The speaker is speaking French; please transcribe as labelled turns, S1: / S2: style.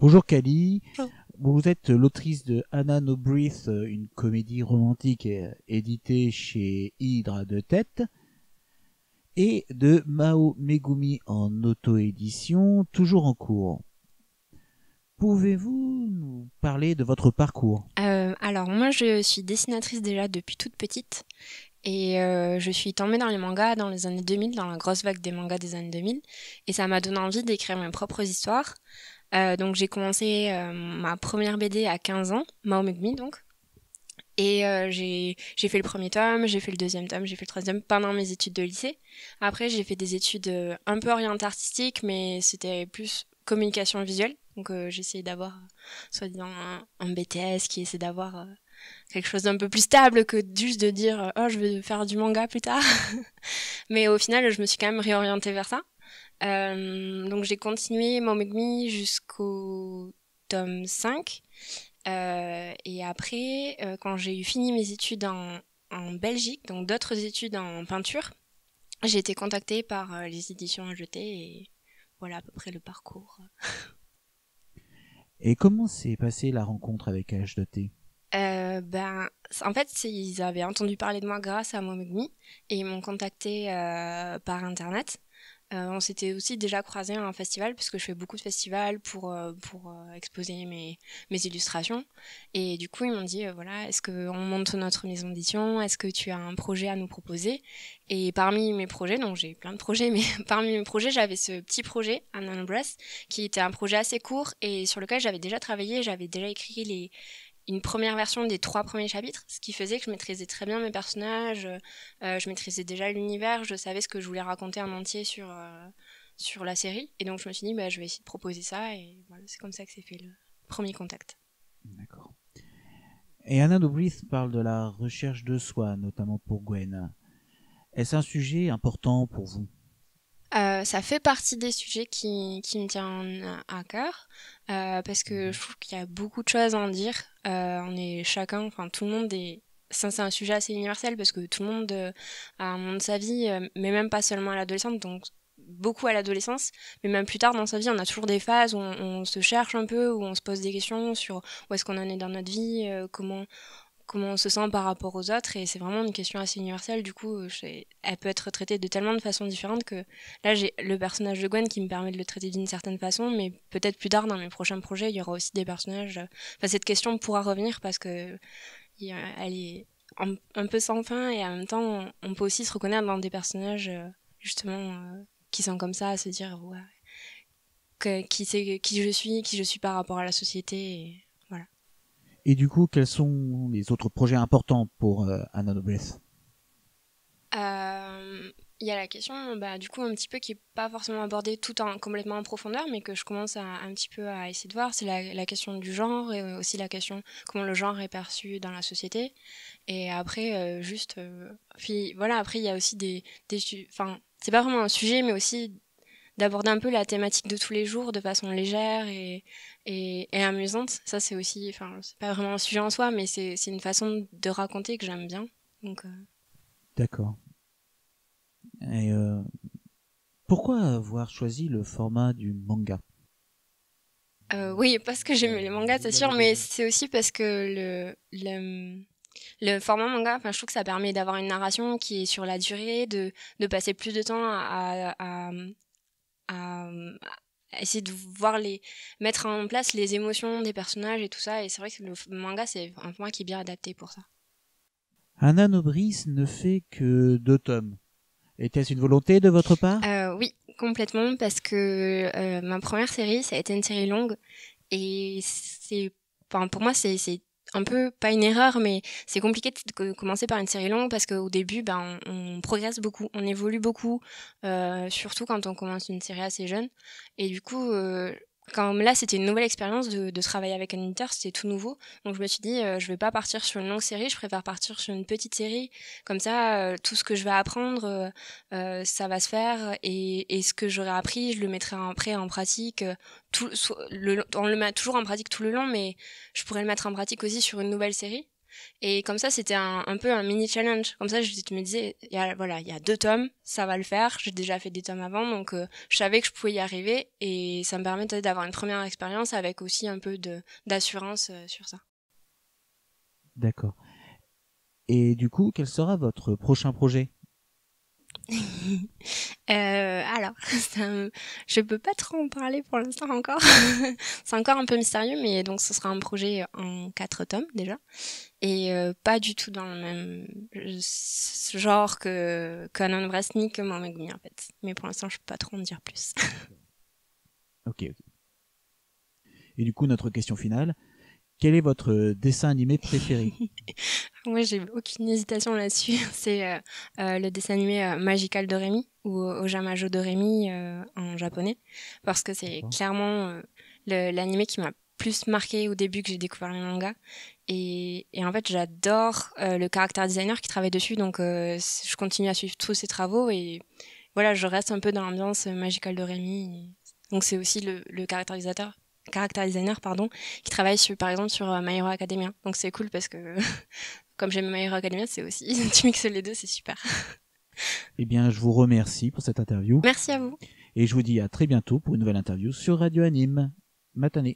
S1: Bonjour Kali,
S2: Oh.
S1: vous êtes l'autrice de Hannah No Breath, une comédie romantique éditée chez Hydra de Tête, et de Mao Megumi en auto-édition, toujours en cours. Pouvez-vous nous parler de votre parcours?
S2: Alors moi je suis dessinatrice déjà depuis toute petite et je suis tombée dans les mangas dans les années 2000, dans la grosse vague des mangas des années 2000 et ça m'a donné envie d'écrire mes propres histoires. Donc j'ai commencé ma première BD à 15 ans, Mao Megumi donc. Et j'ai fait le premier tome, j'ai fait le deuxième tome, j'ai fait le troisième pendant mes études de lycée. Après j'ai fait des études un peu orientées artistiques mais c'était plus communication visuelle. Donc j'ai essayé d'avoir soi-disant un BTS qui essaie d'avoir quelque chose d'un peu plus stable que juste de dire oh je veux faire du manga plus tard. Mais au final je me suis quand même réorientée vers ça. Donc j'ai continué Mao Megumi jusqu'au tome 5. Et après, quand j'ai eu fini mes études en Belgique, donc d'autres études en peinture, j'ai été contactée par les éditions AGT et voilà à peu près le parcours.
S1: Et comment s'est passée la rencontre avec H2T?
S2: En fait, ils avaient entendu parler de moi grâce à Momegmi et ils m'ont contacté par internet. On s'était aussi déjà croisés à un festival puisque je fais beaucoup de festivals pour exposer mes illustrations. Et du coup, ils m'ont dit voilà, est-ce qu'on monte notre maison d'édition? Est-ce que tu as un projet à nous proposer? Et parmi mes projets, donc j'ai plein de projets, mais parmi mes projets, j'avais ce petit projet, Anna Breath, qui était un projet assez court et sur lequel j'avais déjà travaillé, j'avais déjà écrit une première version des 3 premiers chapitres, ce qui faisait que je maîtrisais très bien mes personnages, je maîtrisais déjà l'univers, je savais ce que je voulais raconter en entier sur la série. Et donc je me suis dit, bah, je vais essayer de proposer ça, et voilà, c'est comme ça que s'est fait le premier contact.
S1: D'accord. Et Hannah No Breath parle de la recherche de soi, notamment pour Gwen. Est-ce un sujet important pour vous?
S2: Ça fait partie des sujets qui me tiennent à cœur, parce que je trouve qu'il y a beaucoup de choses à en dire. On est chacun, enfin tout le monde est... Ça, c'est un sujet assez universel parce que tout le monde a un moment de sa vie, mais même pas seulement à l'adolescence, donc beaucoup à l'adolescence, mais même plus tard dans sa vie, on a toujours des phases où on se cherche un peu, où on se pose des questions sur où est-ce qu'on en est dans notre vie, comment on se sent par rapport aux autres, et c'est vraiment une question assez universelle. Du coup elle peut être traitée de tellement de façons différentes que là j'ai le personnage de Gwen qui me permet de le traiter d'une certaine façon, mais peut-être plus tard dans mes prochains projets il y aura aussi des personnages, enfin cette question pourra revenir parce que elle est un peu sans fin, et en même temps on peut aussi se reconnaître dans des personnages justement qui sont comme ça, à se dire ouais, qui c'est, qui je suis par rapport à la société, et voilà.
S1: Et du coup, quels sont les autres projets importants pour Hannah No Breath?
S2: Il y a la question, bah, du coup, un petit peu qui est pas forcément abordée tout en complètement en profondeur, mais que je commence un petit peu à essayer de voir, c'est la question du genre, et aussi la question comment le genre est perçu dans la société. Et après, puis voilà, après il y a aussi enfin, c'est pas vraiment un sujet, mais aussi d'aborder un peu la thématique de tous les jours de façon légère et amusante. Ça, c'est aussi, enfin, c'est pas vraiment un sujet en soi, mais c'est une façon de raconter que j'aime bien. Donc,
S1: D'accord. Et pourquoi avoir choisi le format du manga?
S2: oui, parce que j'aime les mangas, c'est sûr, mais c'est aussi parce que le format manga, enfin, je trouve que ça permet d'avoir une narration qui est sur la durée, de passer plus de temps à essayer de mettre en place les émotions des personnages et tout ça. Et c'est vrai que le manga, c'est un format qui est bien adapté pour ça.
S1: Hannah No Breath ne fait que 2 tomes. Était-ce une volonté de votre part?
S2: Oui, complètement, parce que ma première série, ça a été une série longue. Et enfin, pour moi, c'est un peu, pas une erreur, mais c'est compliqué de commencer par une série longue parce qu'au début, ben, on progresse beaucoup, on évolue beaucoup, surtout quand on commence une série assez jeune. Et du coup, quand là, c'était une nouvelle expérience de travailler avec un éditeur, c'était tout nouveau. Donc je me suis dit, je vais pas partir sur une longue série, je préfère partir sur une petite série. Comme ça, tout ce que je vais apprendre, ça va se faire, et ce que j'aurai appris, je le mettrai après en pratique. On le met toujours en pratique tout le long, mais je pourrais le mettre en pratique aussi sur une nouvelle série. Et comme ça, c'était un peu un mini challenge. Comme ça, je me disais, il y a 2 tomes, ça va le faire. J'ai déjà fait des tomes avant, donc je savais que je pouvais y arriver. Et ça me permettait d'avoir une première expérience avec aussi un peu d'assurance sur ça.
S1: D'accord. Et du coup, quel sera votre prochain projet?
S2: Alors, je peux pas trop en parler pour l'instant encore. C'est encore un peu mystérieux, mais donc ce sera un projet en 4 tomes déjà. Et pas du tout dans le même genre que Conan Vrasny, que Mao Megumi en fait. Mais pour l'instant, je peux pas trop en dire plus.
S1: Ok. Et du coup, notre question finale, quel est votre dessin animé préféré?
S2: Moi, j'ai aucune hésitation là-dessus. C'est le dessin animé Magical Doremi ou Ojamajo Doremi en japonais, parce que c'est
S1: D'accord.
S2: clairement l'animé qui m'a plus marqué au début que j'ai découvert les mangas. Et en fait, j'adore le character designer qui travaille dessus, donc je continue à suivre tous ses travaux et voilà, je reste un peu dans l'ambiance Magical Doremi. Donc c'est aussi le character designer pardon, qui travaille par exemple sur My Hero Academia. Donc c'est cool parce que comme j'aime My Hero Academia, c'est aussi tu mixes les deux, c'est super.
S1: Eh bien, je vous remercie pour cette interview
S2: Merci à vous.
S1: et je vous dis à très bientôt pour une nouvelle interview sur Radio Anime. Matane.